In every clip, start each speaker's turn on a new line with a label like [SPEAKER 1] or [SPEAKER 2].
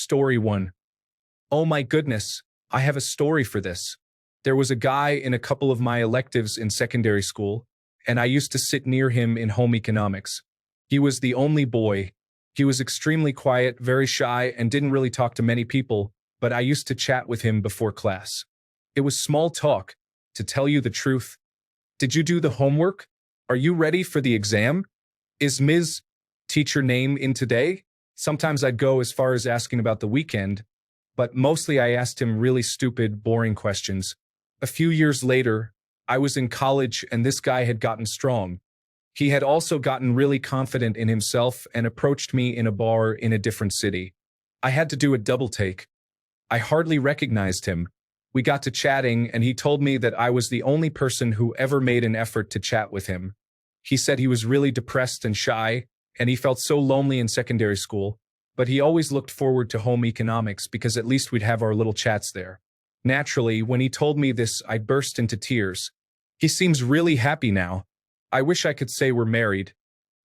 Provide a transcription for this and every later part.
[SPEAKER 1] Story 1. Oh my goodness, I have a story for this. There was a guy in a couple of my electives in secondary school, and I used to sit near him in home economics. He was the only boy. He was extremely quiet, very shy, and didn't really talk to many people, but I used to chat with him before class. It was small talk, to tell you the truth. Did you do the homework? Are you ready for the exam? Is Ms. Teacher name in today? Sometimes I'd go as far as asking about the weekend, but mostly I asked him really stupid, boring questions. A few years later, I was in college and this guy had gotten strong. He had also gotten really confident in himself and approached me in a bar in a different city. I had to do a double take. I hardly recognized him. We got to chatting and he told me that I was the only person who ever made an effort to chat with him. He said he was really depressed and shy, and he felt so lonely in secondary school, but he always looked forward to home economics because at least we'd have our little chats there. Naturally, when he told me this, I burst into tears. He seems really happy now. I wish I could say we're married.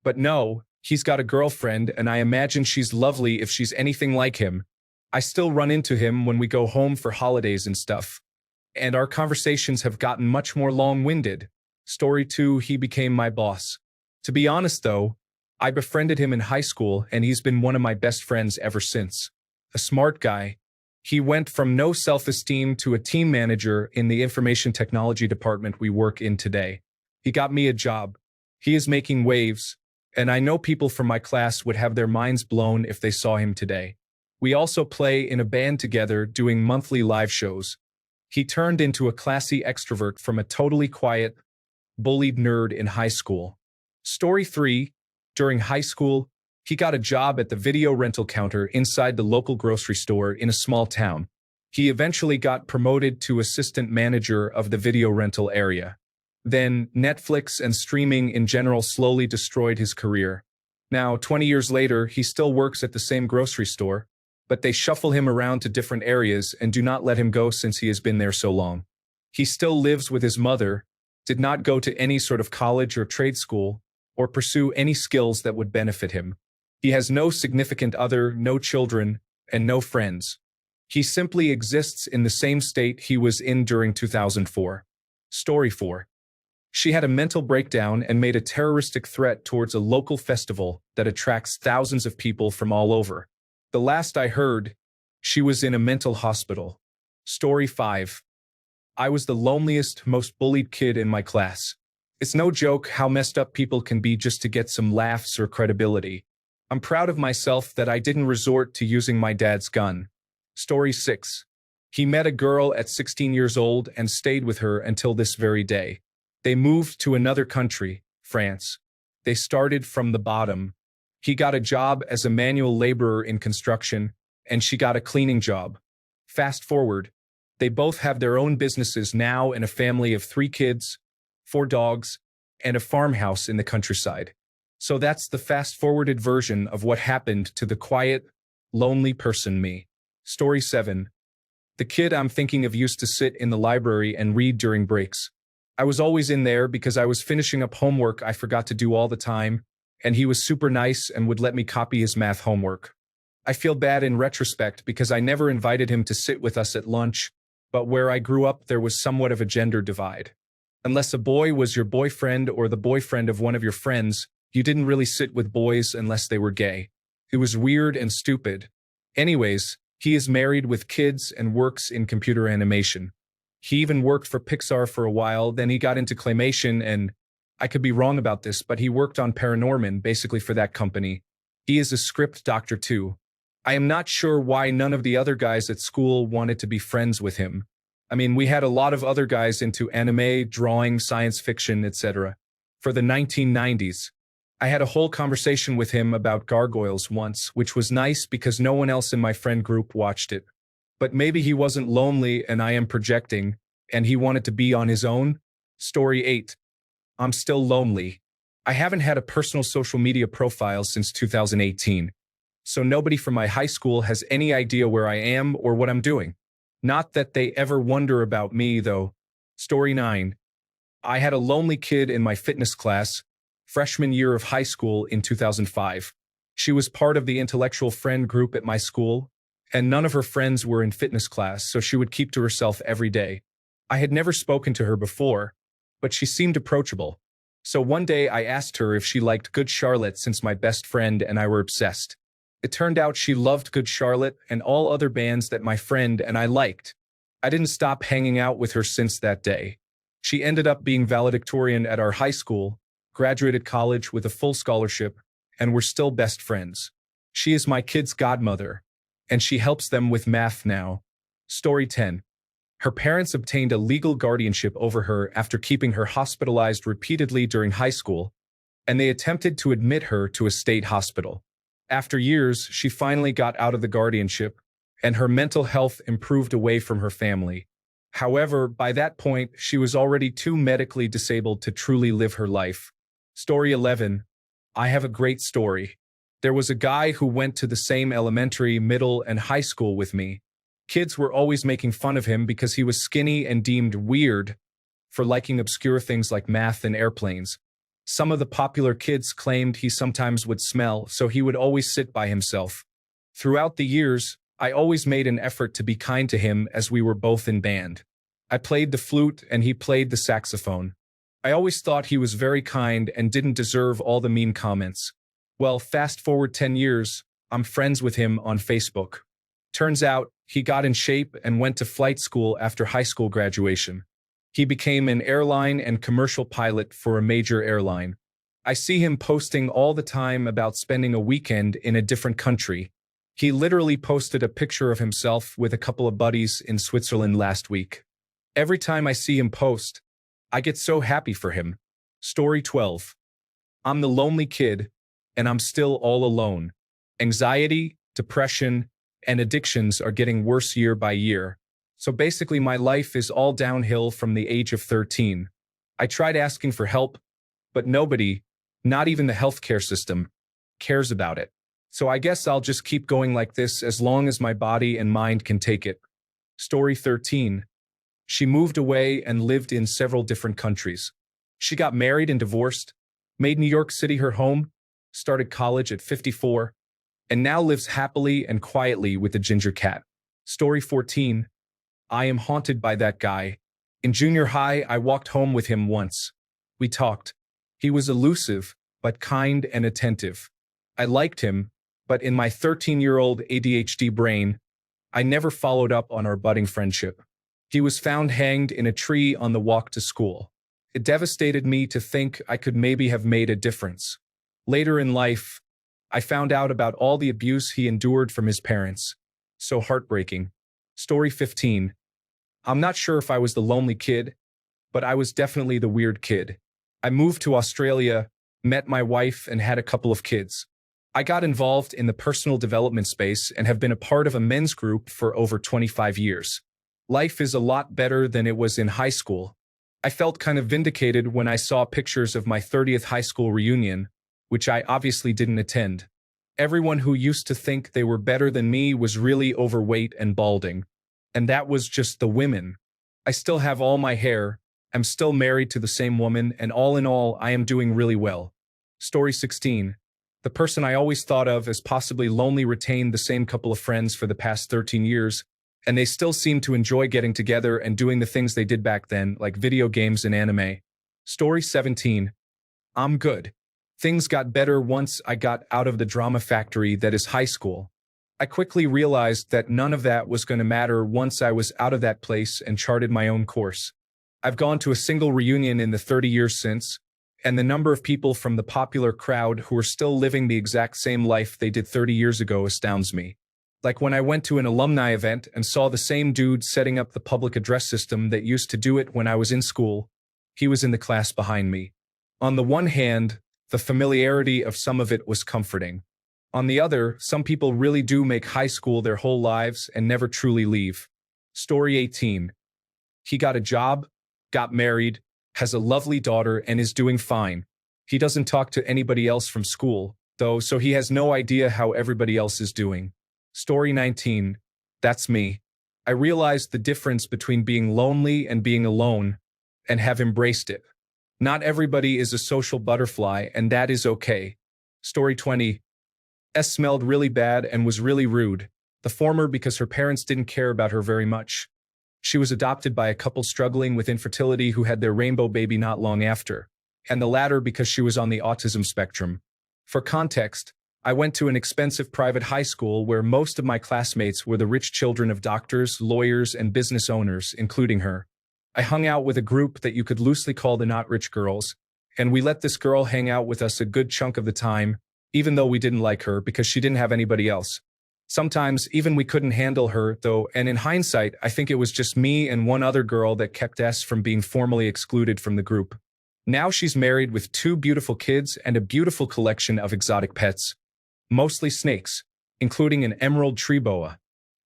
[SPEAKER 1] But no, he's got a girlfriend, and I imagine she's lovely if she's anything like him. I still run into him when we go home for holidays and stuff. And our conversations have gotten much more long-winded. Story 2, he became my boss. To be honest though, I befriended him in high school and he's been one of my best friends ever since. A smart guy. He went from no self-esteem to a team manager in the information technology department we work in today. He got me a job. He is making waves, and I know people from my class would have their minds blown if they saw him today. We also play in a band together doing monthly live shows. He turned into a classy extrovert from a totally quiet, bullied nerd in high school. Story 3. During high school, he got a job at the video rental counter inside the local grocery store in a small town. He eventually got promoted to assistant manager of the video rental area. Then, Netflix and streaming in general slowly destroyed his career. Now, 20 years later, he still works at the same grocery store, but they shuffle him around to different areas and do not let him go since he has been there so long. He still lives with his mother, did not go to any sort of college or trade school, or pursue any skills that would benefit him. He has no significant other, no children, and no friends. He simply exists in the same state he was in during 2004. Story 4. She had a mental breakdown and made a terroristic threat towards a local festival that attracts thousands of people from all over. The last I heard, she was in a mental hospital. Story 5. I was the loneliest, most bullied kid in my class. It's no joke how messed up people can be just to get some laughs or credibility. I'm proud of myself that I didn't resort to using my dad's gun. Story 6. He met a girl at 16 years old and stayed with her until this very day. They moved to another country, France. They started from the bottom. He got a job as a manual laborer in construction, and she got a cleaning job. Fast forward. They both have their own businesses now and a family of 3 kids, 4 dogs, and a farmhouse in the countryside. So that's the fast-forwarded version of what happened to the quiet, lonely person me. Story 7. The kid I'm thinking of used to sit in the library and read during breaks. I was always in there because I was finishing up homework I forgot to do all the time, and he was super nice and would let me copy his math homework. I feel bad in retrospect because I never invited him to sit with us at lunch, but where I grew up there was somewhat of a gender divide. Unless a boy was your boyfriend or the boyfriend of one of your friends, you didn't really sit with boys unless they were gay. It was weird and stupid. Anyways, he is married with kids and works in computer animation. He even worked for Pixar for a while, then he got into claymation and, I could be wrong about this, but he worked on Paranorman basically for that company. He is a script doctor too. I am not sure why none of the other guys at school wanted to be friends with him. I mean, we had a lot of other guys into anime, drawing, science fiction, etc. For the 1990s. I had a whole conversation with him about gargoyles once, which was nice because no one else in my friend group watched it. But maybe he wasn't lonely and I am projecting, and he wanted to be on his own? Story 8. I'm still lonely. I haven't had a personal social media profile since 2018. So nobody from my high school has any idea where I am or what I'm doing. Not that they ever wonder about me, though. Story 9. I had a lonely kid in my fitness class, freshman year of high school in 2005. She was part of the intellectual friend group at my school, and none of her friends were in fitness class, so she would keep to herself every day. I had never spoken to her before, but she seemed approachable. So one day I asked her if she liked Good Charlotte since my best friend and I were obsessed. It turned out she loved Good Charlotte and all other bands that my friend and I liked. I didn't stop hanging out with her since that day. She ended up being valedictorian at our high school, graduated college with a full scholarship, and we're still best friends. She is my kid's godmother, and she helps them with math now. Story 10. Her parents obtained a legal guardianship over her after keeping her hospitalized repeatedly during high school, and they attempted to admit her to a state hospital. After years, she finally got out of the guardianship, and her mental health improved away from her family. However, by that point, she was already too medically disabled to truly live her life. Story 11. I have a great story. There was a guy who went to the same elementary, middle, and high school with me. Kids were always making fun of him because he was skinny and deemed weird for liking obscure things like math and airplanes. Some of the popular kids claimed he sometimes would smell, so he would always sit by himself. Throughout the years, I always made an effort to be kind to him as we were both in band. I played the flute and he played the saxophone. I always thought he was very kind and didn't deserve all the mean comments. Well, fast forward 10 years, I'm friends with him on Facebook. Turns out, he got in shape and went to flight school after high school graduation. He became an airline and commercial pilot for a major airline. I see him posting all the time about spending a weekend in a different country. He literally posted a picture of himself with a couple of buddies in Switzerland last week. Every time I see him post, I get so happy for him. Story 12. I'm the lonely kid, and I'm still all alone. Anxiety, depression, and addictions are getting worse year by year. So basically my life is all downhill from the age of 13. I tried asking for help, but nobody, not even the healthcare system, cares about it. So I guess I'll just keep going like this as long as my body and mind can take it. Story 13. She moved away and lived in several different countries. She got married and divorced, made New York City her home, started college at 54, and now lives happily and quietly with a ginger cat. Story 14. I am haunted by that guy. In junior high, I walked home with him once. We talked. He was elusive, but kind and attentive. I liked him, but in my 13-year-old ADHD brain, I never followed up on our budding friendship. He was found hanged in a tree on the walk to school. It devastated me to think I could maybe have made a difference. Later in life, I found out about all the abuse he endured from his parents. So heartbreaking. Story 15. I'm not sure if I was the lonely kid, but I was definitely the weird kid. I moved to Australia, met my wife, and had a couple of kids. I got involved in the personal development space and have been a part of a men's group for over 25 years. Life is a lot better than it was in high school. I felt kind of vindicated when I saw pictures of my 30th high school reunion, which I obviously didn't attend. Everyone who used to think they were better than me was really overweight and balding. And that was just the women. I still have all my hair, I'm still married to the same woman, and all in all, I am doing really well. Story 16. The person I always thought of as possibly lonely retained the same couple of friends for the past 13 years, and they still seem to enjoy getting together and doing the things they did back then, like video games and anime. Story 17. I'm good. Things got better once I got out of the drama factory that is high school. I quickly realized that none of that was going to matter once I was out of that place and charted my own course. I've gone to a single reunion in the 30 years since, and the number of people from the popular crowd who are still living the exact same life they did 30 years ago astounds me. Like when I went to an alumni event and saw the same dude setting up the public address system that used to do it when I was in school. He was in the class behind me. On the one hand, the familiarity of some of it was comforting. On the other, some people really do make high school their whole lives and never truly leave. Story 18. He got a job, got married, has a lovely daughter, and is doing fine. He doesn't talk to anybody else from school, though, so he has no idea how everybody else is doing. Story 19. That's me. I realized the difference between being lonely and being alone, and have embraced it. Not everybody is a social butterfly, and that is okay. Story 20. S smelled really bad and was really rude. The former because her parents didn't care about her very much. She was adopted by a couple struggling with infertility who had their rainbow baby not long after. And the latter because she was on the autism spectrum. For context, I went to an expensive private high school where most of my classmates were the rich children of doctors, lawyers, and business owners, including her. I hung out with a group that you could loosely call the not rich girls, and we let this girl hang out with us a good chunk of the time, even though we didn't like her because she didn't have anybody else. Sometimes even we couldn't handle her, though, and in hindsight, I think it was just me and one other girl that kept us from being formally excluded from the group. Now she's married with 2 beautiful kids and a beautiful collection of exotic pets. Mostly snakes, including an emerald tree boa,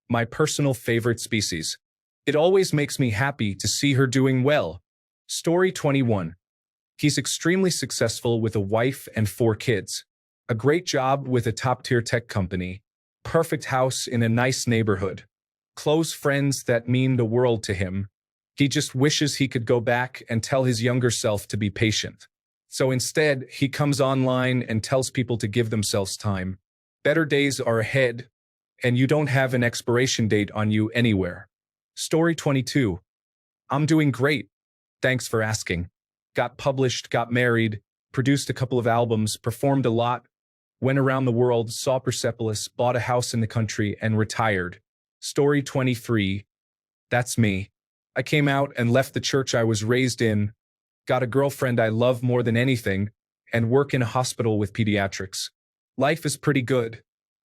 [SPEAKER 1] my personal favorite species. It always makes me happy to see her doing well. Story 21. He's extremely successful with a wife and 4 kids. A great job with a top-tier tech company. Perfect house in a nice neighborhood. Close friends that mean the world to him. He just wishes he could go back and tell his younger self to be patient. So instead, he comes online and tells people to give themselves time. Better days are ahead, and you don't have an expiration date on you anywhere. Story 22. I'm doing great. Thanks for asking. Got published, got married, produced a couple of albums, performed a lot, went around the world, saw Persepolis, bought a house in the country, and retired. Story 23. That's me. I came out and left the church I was raised in, got a girlfriend I love more than anything, and work in a hospital with pediatrics. Life is pretty good,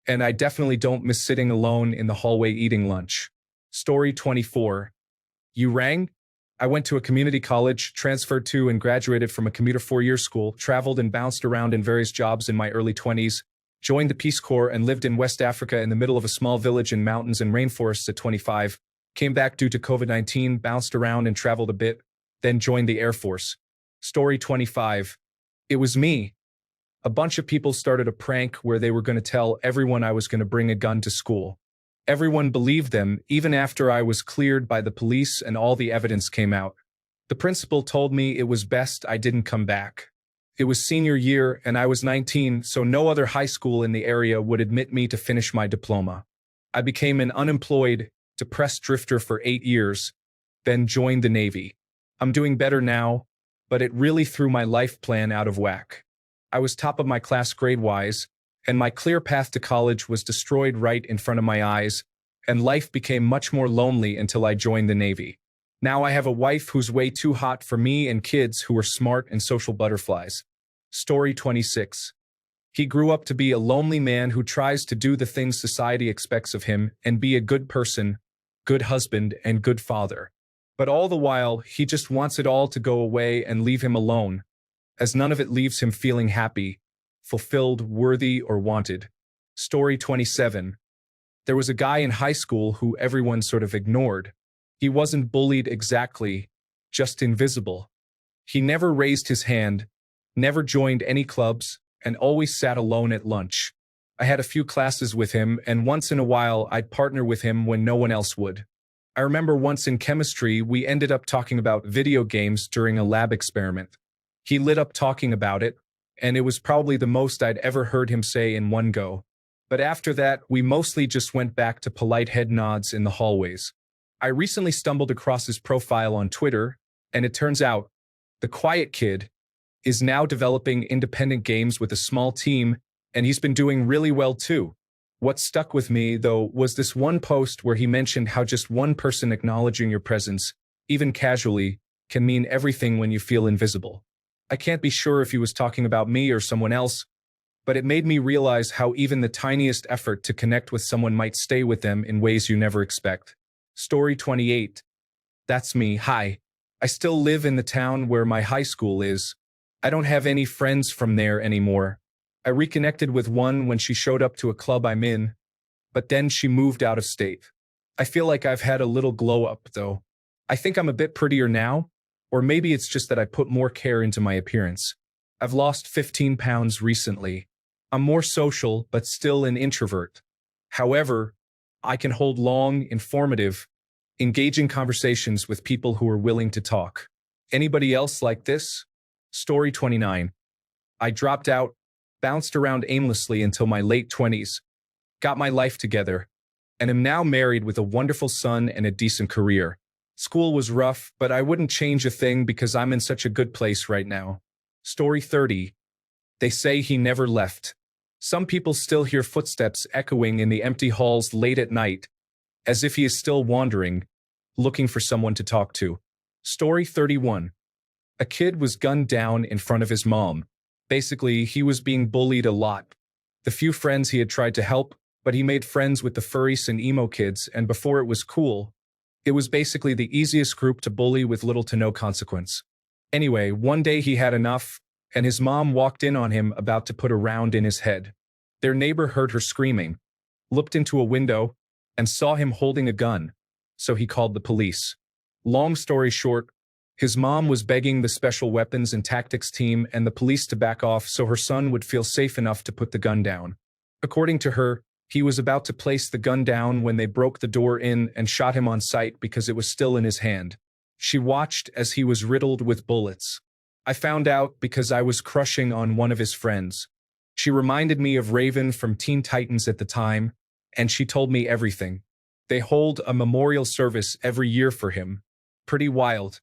[SPEAKER 1] and I definitely don't miss sitting alone in the hallway eating lunch. Story 24. You rang? I went to a community college, transferred to and graduated from a commuter 4-year school, traveled and bounced around in various jobs in my early 20s, joined the Peace Corps and lived in West Africa in the middle of a small village in mountains and rainforests at 25, came back due to COVID-19, bounced around and traveled a bit, then joined the Air Force. Story 25. It was me. A bunch of people started a prank where they were going to tell everyone I was going to bring a gun to school. Everyone believed them, even after I was cleared by the police and all the evidence came out. The principal told me it was best I didn't come back. It was senior year and I was 19, so no other high school in the area would admit me to finish my diploma. I became an unemployed, depressed drifter for 8 years, then joined the Navy. I'm doing better now, but it really threw my life plan out of whack. I was top of my class grade-wise, and my clear path to college was destroyed right in front of my eyes, and life became much more lonely until I joined the Navy. Now I have a wife who's way too hot for me and kids who are smart and social butterflies. Story 26. He grew up to be a lonely man who tries to do the things society expects of him and be a good person, good husband, and good father. But all the while, he just wants it all to go away and leave him alone, as none of it leaves him feeling happy, fulfilled, worthy, or wanted. Story 27. There was a guy in high school who everyone sort of ignored. He wasn't bullied exactly, just invisible. He never raised his hand, never joined any clubs, and always sat alone at lunch. I had a few classes with him, and once in a while I'd partner with him when no one else would. I remember once in chemistry we ended up talking about video games during a lab experiment. He lit up talking about it, and it was probably the most I'd ever heard him say in one go. But after that, we mostly just went back to polite head nods in the hallways. I recently stumbled across his profile on Twitter, and it turns out, the quiet kid is now developing independent games with a small team, and he's been doing really well too. What stuck with me, though, was this one post where he mentioned how just one person acknowledging your presence, even casually, can mean everything when you feel invisible. I can't be sure if he was talking about me or someone else, but it made me realize how even the tiniest effort to connect with someone might stay with them in ways you never expect. Story 28. That's me. Hi. I still live in the town where my high school is. I don't have any friends from there anymore. I reconnected with one when she showed up to a club I'm in, but then she moved out of state. I feel like I've had a little glow up, though. I think I'm a bit prettier now, or maybe it's just that I put more care into my appearance. I've lost 15 pounds recently. I'm more social, but still an introvert. However, I can hold long, informative, engaging conversations with people who are willing to talk. Anybody else like this? Story 29. I dropped out, bounced around aimlessly until my late 20s, got my life together, and am now married with a wonderful son and a decent career. School was rough, but I wouldn't change a thing because I'm in such a good place right now. Story 30. They say he never left. Some people still hear footsteps echoing in the empty halls late at night, as if he is still wandering, looking for someone to talk to. Story 31. A kid was gunned down in front of his mom. Basically, he was being bullied a lot. The few friends he had tried to help, but he made friends with the furries and emo kids, and before it was cool, it was basically the easiest group to bully with little to no consequence. Anyway, one day he had enough, and his mom walked in on him about to put a round in his head. Their neighbor heard her screaming, looked into a window, and saw him holding a gun, so he called the police. Long story short, his mom was begging the Special Weapons and Tactics team and the police to back off so her son would feel safe enough to put the gun down. According to her, he was about to place the gun down when they broke the door in and shot him on sight because it was still in his hand. She watched as he was riddled with bullets. I found out because I was crushing on one of his friends. She reminded me of Raven from Teen Titans at the time, and she told me everything. They hold a memorial service every year for him. Pretty wild.